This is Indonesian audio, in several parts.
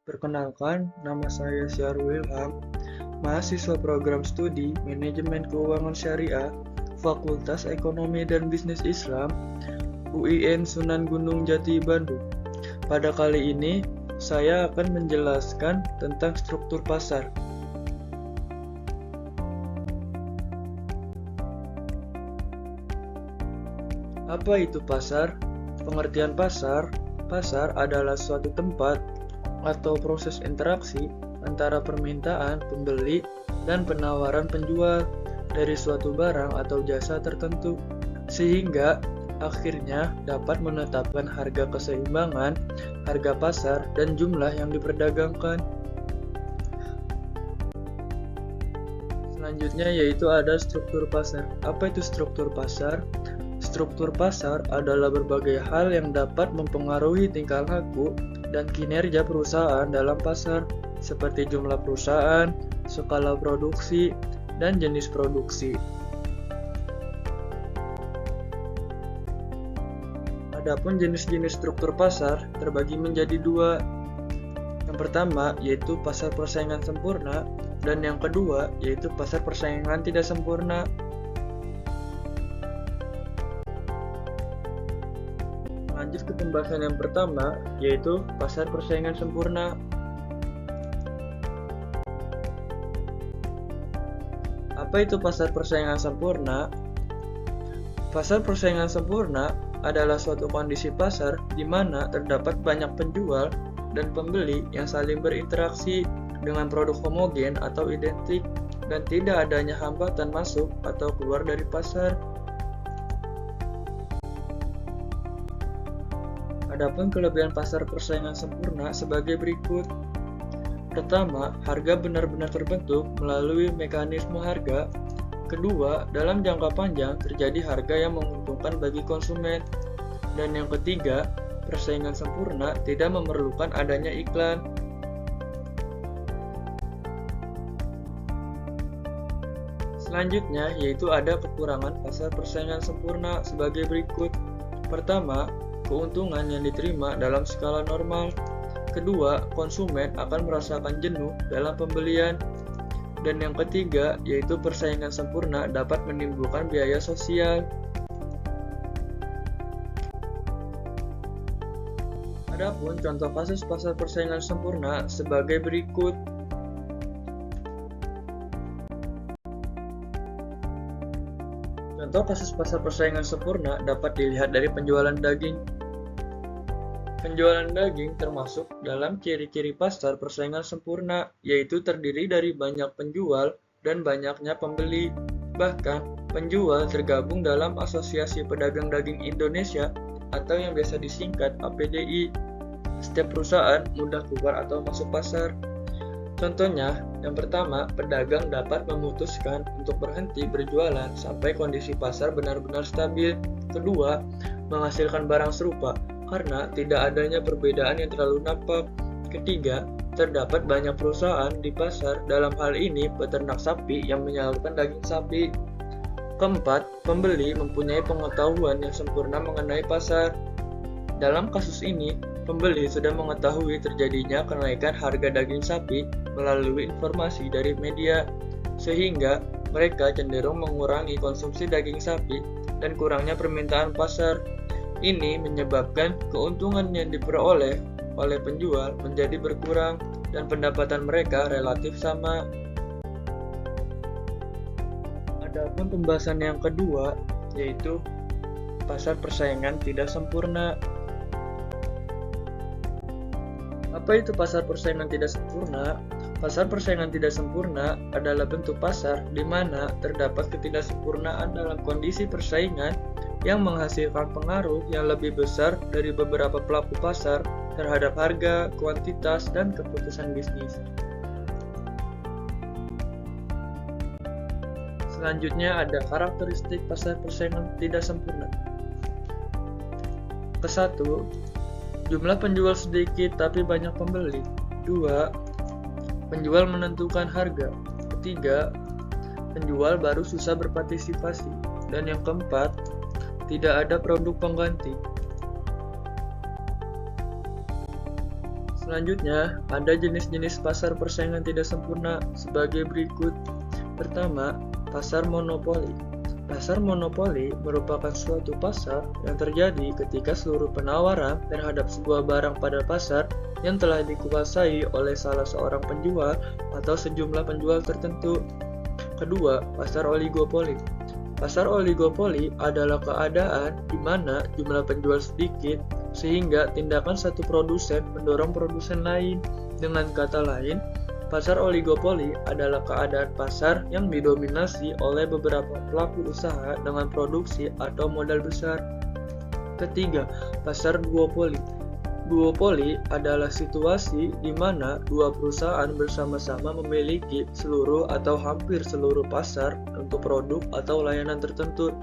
Perkenalkan, nama saya Syarul Ilham, mahasiswa program studi Manajemen Keuangan Syariah, Fakultas Ekonomi dan Bisnis Islam, UIN Sunan Gunung Jati, Bandung. Pada kali ini, saya akan menjelaskan tentang struktur pasar. Apa itu pasar? Pengertian pasar adalah suatu tempat atau proses interaksi antara permintaan pembeli dan penawaran penjual dari suatu barang atau jasa tertentu, sehingga akhirnya dapat menetapkan harga keseimbangan, harga pasar, dan jumlah yang diperdagangkan. Selanjutnya yaitu ada struktur pasar. Apa itu struktur pasar? Struktur pasar adalah berbagai hal yang dapat mempengaruhi tingkah laku dan kinerja perusahaan dalam pasar, seperti jumlah perusahaan, skala produksi, dan jenis produksi. Adapun jenis-jenis struktur pasar terbagi menjadi dua. Yang pertama yaitu pasar persaingan sempurna, dan yang kedua yaitu pasar persaingan tidak sempurna. Lanjut ke pembahasan yang pertama, yaitu pasar persaingan sempurna. Apa itu pasar persaingan sempurna? Pasar persaingan sempurna adalah suatu kondisi pasar di mana terdapat banyak penjual dan pembeli yang saling berinteraksi dengan produk homogen atau identik dan tidak adanya hambatan masuk atau keluar dari pasar. Adapun kelebihan pasar persaingan sempurna sebagai berikut. Pertama, harga benar-benar terbentuk melalui mekanisme harga. Kedua, dalam jangka panjang terjadi harga yang menguntungkan bagi konsumen. Dan yang ketiga, persaingan sempurna tidak memerlukan adanya iklan. Selanjutnya, yaitu ada kekurangan pasar persaingan sempurna sebagai berikut. Pertama, keuntungan yang diterima dalam skala normal. Kedua, konsumen akan merasakan jenuh dalam pembelian. Dan yang ketiga, yaitu persaingan sempurna dapat menimbulkan biaya sosial. Adapun contoh kasus pasar persaingan sempurna sebagai berikut. Contoh kasus pasar persaingan sempurna dapat dilihat dari penjualan daging. Penjualan daging termasuk dalam ciri-ciri pasar persaingan sempurna, yaitu terdiri dari banyak penjual dan banyaknya pembeli. Bahkan, penjual tergabung dalam Asosiasi Pedagang Daging Indonesia atau yang biasa disingkat APDI. Setiap perusahaan mudah keluar atau masuk pasar. Contohnya, yang pertama, pedagang dapat memutuskan untuk berhenti berjualan sampai kondisi pasar benar-benar stabil. Kedua, menghasilkan barang serupa karena tidak adanya perbedaan yang terlalu nampak. Ketiga, terdapat banyak perusahaan di pasar, dalam hal ini peternak sapi yang menyalurkan daging sapi. Keempat, pembeli mempunyai pengetahuan yang sempurna mengenai pasar. Dalam kasus ini, pembeli sudah mengetahui terjadinya kenaikan harga daging sapi melalui informasi dari media, sehingga mereka cenderung mengurangi konsumsi daging sapi dan kurangnya permintaan pasar. Ini menyebabkan keuntungan yang diperoleh oleh penjual menjadi berkurang dan pendapatan mereka relatif sama. Adapun pembahasan yang kedua yaitu pasar persaingan tidak sempurna. Apa itu pasar persaingan tidak sempurna? Pasar persaingan tidak sempurna adalah bentuk pasar di mana terdapat ketidaksempurnaan dalam kondisi persaingan yang menghasilkan pengaruh yang lebih besar dari beberapa pelaku pasar terhadap harga, kuantitas, dan keputusan bisnis. Selanjutnya ada karakteristik pasar persaingan tidak sempurna. Ke-1, jumlah penjual sedikit tapi banyak pembeli. 2, penjual menentukan harga. Ketiga, penjual baru susah berpartisipasi. Dan yang keempat, tidak ada produk pengganti. Selanjutnya, ada jenis-jenis pasar persaingan tidak sempurna sebagai berikut. Pertama, pasar monopoli. Pasar monopoli merupakan suatu pasar yang terjadi ketika seluruh penawaran terhadap sebuah barang pada pasar yang telah dikuasai oleh salah seorang penjual atau sejumlah penjual tertentu. Kedua, pasar oligopoli. Pasar oligopoli adalah keadaan di mana jumlah penjual sedikit sehingga tindakan satu produsen mendorong produsen lain. Dengan kata lain, pasar oligopoli adalah keadaan pasar yang didominasi oleh beberapa pelaku usaha dengan produksi atau modal besar. Ketiga, pasar duopoli. Duopoli adalah situasi di mana dua perusahaan bersama-sama memiliki seluruh atau hampir seluruh pasar untuk produk atau layanan tertentu.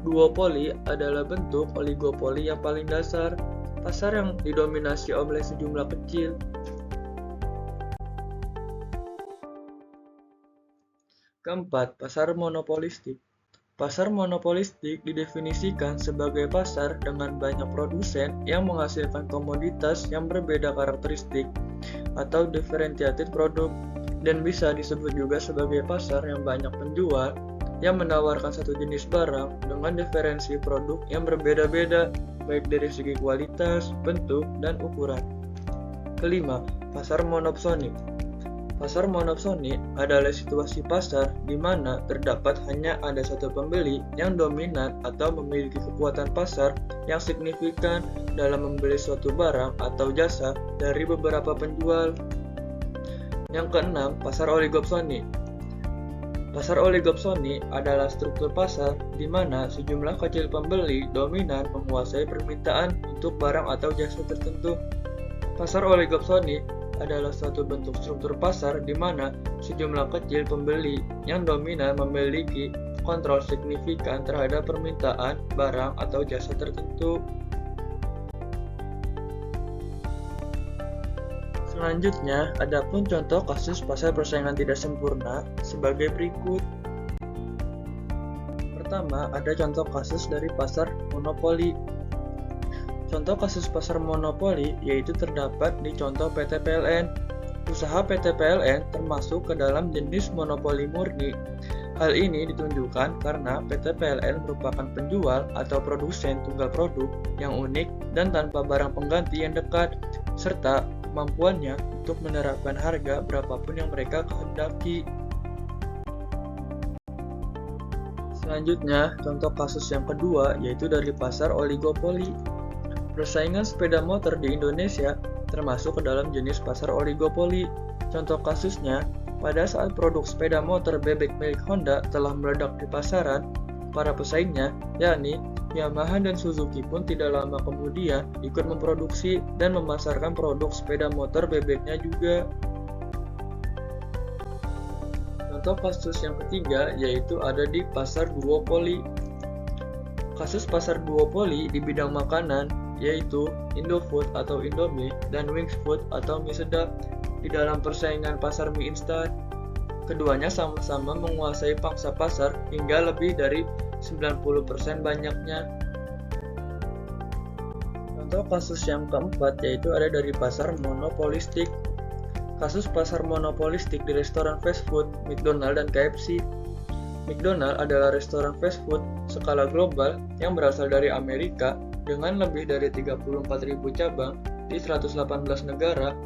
Duopoli adalah bentuk oligopoli yang paling dasar, pasar yang didominasi oleh sejumlah kecil. Keempat, pasar monopolistik. Pasar monopolistik didefinisikan sebagai pasar dengan banyak produsen yang menghasilkan komoditas yang berbeda karakteristik atau differentiated product, dan bisa disebut juga sebagai pasar yang banyak penjual yang menawarkan satu jenis barang dengan diferensi produk yang berbeda-beda baik dari segi kualitas, bentuk, dan ukuran. Kelima, pasar monopsoni. Pasar monopsoni adalah situasi pasar di mana terdapat hanya ada satu pembeli yang dominan atau memiliki kekuatan pasar yang signifikan dalam membeli suatu barang atau jasa dari beberapa penjual. Yang keenam, pasar oligopsoni. Pasar oligopsoni adalah struktur pasar di mana sejumlah kecil pembeli dominan menguasai permintaan untuk barang atau jasa tertentu. Pasar oligopsoni adalah suatu bentuk struktur pasar di mana sejumlah kecil pembeli yang dominan memiliki kontrol signifikan terhadap permintaan barang atau jasa tertentu. Selanjutnya, adapun contoh kasus pasar persaingan tidak sempurna sebagai berikut. Pertama, ada contoh kasus dari pasar monopoli. Contoh kasus pasar monopoli yaitu terdapat di contoh PT PLN. Usaha PT PLN termasuk ke dalam jenis monopoli murni. Hal ini ditunjukkan karena PT PLN merupakan penjual atau produsen tunggal produk yang unik dan tanpa barang pengganti yang dekat, serta kemampuannya untuk menerapkan harga berapapun yang mereka kehendaki. Selanjutnya, contoh kasus yang kedua yaitu dari pasar oligopoli. Persaingan sepeda motor di Indonesia termasuk ke dalam jenis pasar oligopoli. Contoh kasusnya, pada saat produk sepeda motor bebek milik Honda telah meledak di pasaran, para pesaingnya, yakni Yamaha dan Suzuki pun tidak lama kemudian ikut memproduksi dan memasarkan produk sepeda motor bebeknya juga. Contoh kasus yang ketiga yaitu ada di pasar duopoli. Kasus pasar duopoli di bidang makanan yaitu Indofood atau Indomie dan Wings Food atau mie sedap di dalam persaingan pasar mie instan. Keduanya sama-sama menguasai pangsa pasar hingga lebih dari 90% banyaknya. Contoh kasus yang keempat yaitu ada dari pasar monopolistik. Kasus pasar monopolistik di restoran fast food McDonald dan KFC. McDonald adalah restoran fast food skala global yang berasal dari Amerika dengan lebih dari 34.000 cabang di 118 negara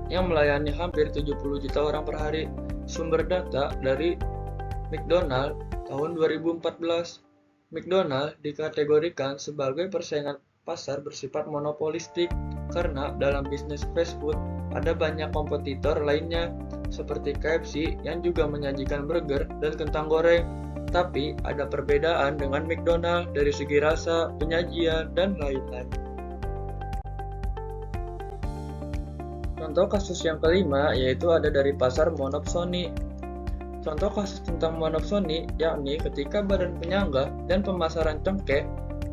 yang melayani hampir 70 juta orang per hari. Sumber data dari McDonald tahun 2014. McDonald dikategorikan sebagai persaingan pasar bersifat monopolistik karena dalam bisnis fast food ada banyak kompetitor lainnya seperti KFC yang juga menyajikan burger dan kentang goreng. Tapi ada perbedaan dengan McDonald dari segi rasa, penyajian, dan lain-lain. Contoh kasus yang kelima yaitu ada dari pasar monopsoni. Contoh kasus tentang monopsoni yakni ketika Badan Penyangga dan Pemasaran Cengkeh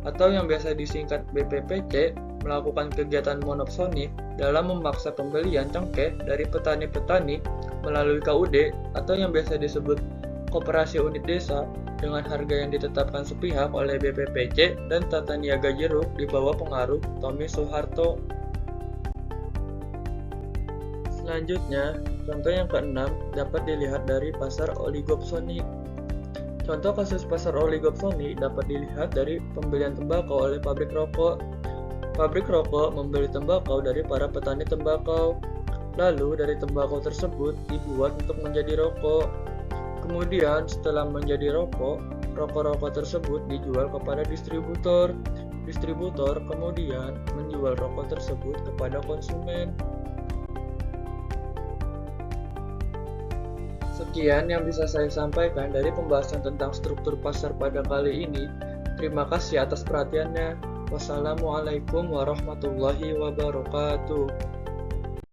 atau yang biasa disingkat BPPC melakukan kegiatan monopsoni dalam memaksa pembelian cengkeh dari petani-petani melalui KUD atau yang biasa disebut Koperasi Unit Desa dengan harga yang ditetapkan sepihak oleh BPPC dan Tata Niaga Jeruk di bawah pengaruh Tommy Soeharto. Selanjutnya, contoh yang keenam dapat dilihat dari pasar oligopsoni. Contoh kasus pasar oligopsoni dapat dilihat dari pembelian tembakau oleh pabrik rokok. Pabrik rokok membeli tembakau dari para petani tembakau. Lalu dari tembakau tersebut dibuat untuk menjadi rokok. Kemudian setelah menjadi rokok, rokok-rokok tersebut dijual kepada distributor. Distributor kemudian menjual rokok tersebut kepada konsumen. Sekian yang bisa saya sampaikan dari pembahasan tentang struktur pasar pada kali ini. Terima kasih atas perhatiannya. Wassalamualaikum warahmatullahi wabarakatuh.